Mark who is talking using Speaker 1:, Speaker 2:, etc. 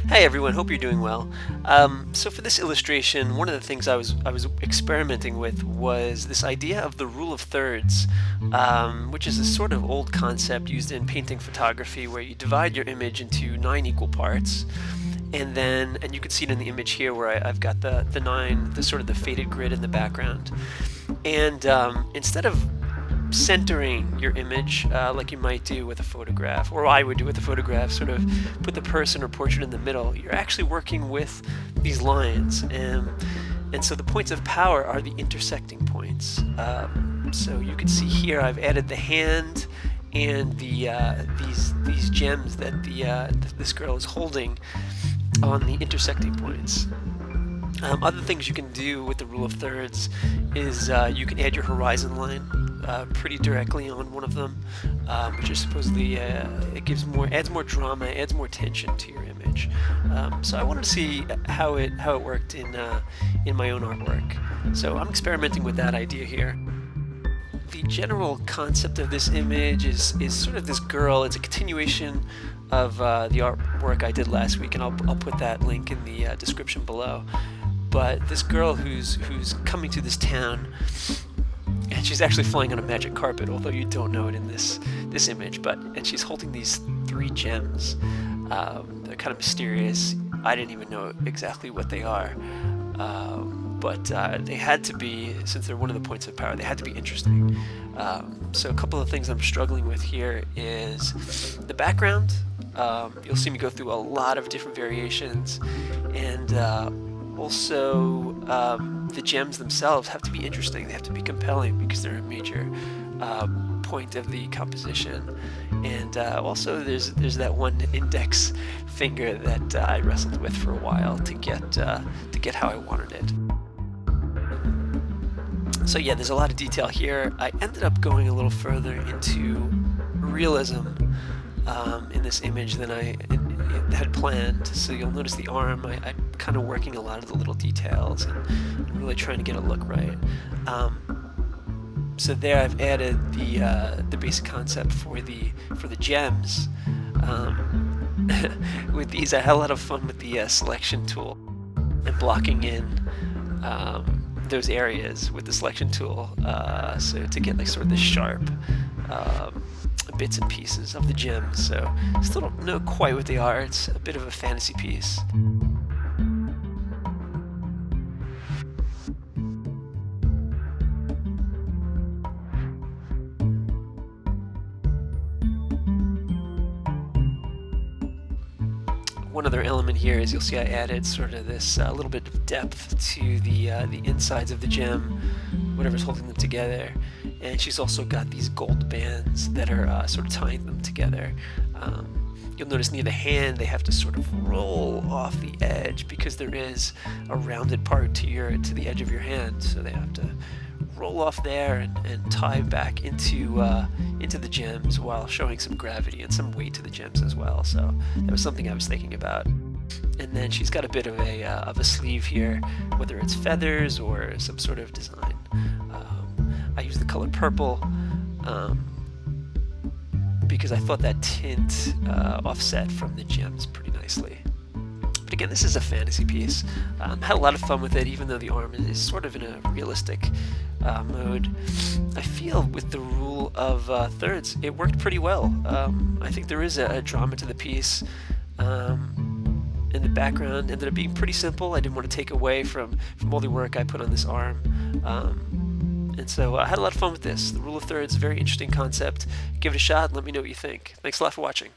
Speaker 1: Hey everyone, hope you're doing well. So for this illustration, one of the things I was experimenting with was this idea of the rule of thirds, which is a sort of old concept used in painting photography where you divide your image into 9 equal parts, and you can see it in the image here where I've got the nine, the sort of the faded grid in the background, and instead of centering your image like you might do with a photograph, or I would do with a photograph, sort of put the person or portrait in the middle. You're actually working with these lines, and so the points of power are the intersecting points. So you can see here I've added the hand and these gems that this girl is holding on the intersecting points. Other things you can do with the rule of thirds is you can add your horizon line pretty directly on one of them, which is supposedly adds more drama, adds more tension to your image. So I wanted to see how it worked in my own artwork. So I'm experimenting with that idea here. The general concept of this image is sort of this girl. It's a continuation of the artwork I did last week, and I'll put that link in the description below. But this girl who's coming to this town, and she's actually flying on a magic carpet, although you don't know it in this image. And she's holding these 3 gems. They're kind of mysterious. I didn't even know exactly what they are, but they had to be, since they're one of the points of power, they had to be interesting. So a couple of things I'm struggling with here is the background. You'll see me go through a lot of different variations, and also the gems themselves have to be interesting. They have to be compelling because they're a major point of the composition. And also there's that one index finger that I wrestled with for a while to get how I wanted it. So yeah, there's a lot of detail here. I ended up going a little further into realism in this image than I had planned. So you'll notice the arm, I'm kind of working a lot of the little details and really trying to get a look right. So there I've added the basic concept for the gems. With these, I had a lot of fun with the selection tool and blocking in those areas with the selection tool, so to get like sort of the sharp bits and pieces of the gems. So still don't know quite what they are. It's a bit of a fantasy piece. One other element here is you'll see I added sort of this little bit of depth to the insides of the gem, whatever's holding them together. And she's also got these gold bands that are sort of tying them together. You'll notice near the hand they have to sort of roll off the edge because there is a rounded part to the edge of your hand, so they have to roll off there and tie back into the gems while showing some gravity and some weight to the gems as well. So that was something I was thinking about. And then she's got a bit of a sleeve here, whether it's feathers or some sort of design. I use the color purple because I thought that tint offset from the gems pretty nicely. But again, this is a fantasy piece. Had a lot of fun with it, even though the arm is sort of in a realistic mode. I feel with the rule of thirds, it worked pretty well. I think there is a drama to the piece. In the background ended up being pretty simple. I didn't want to take away from all the work I put on this arm. And so I had a lot of fun with this. The rule of thirds, very interesting concept. Give it a shot and let me know what you think. Thanks a lot for watching.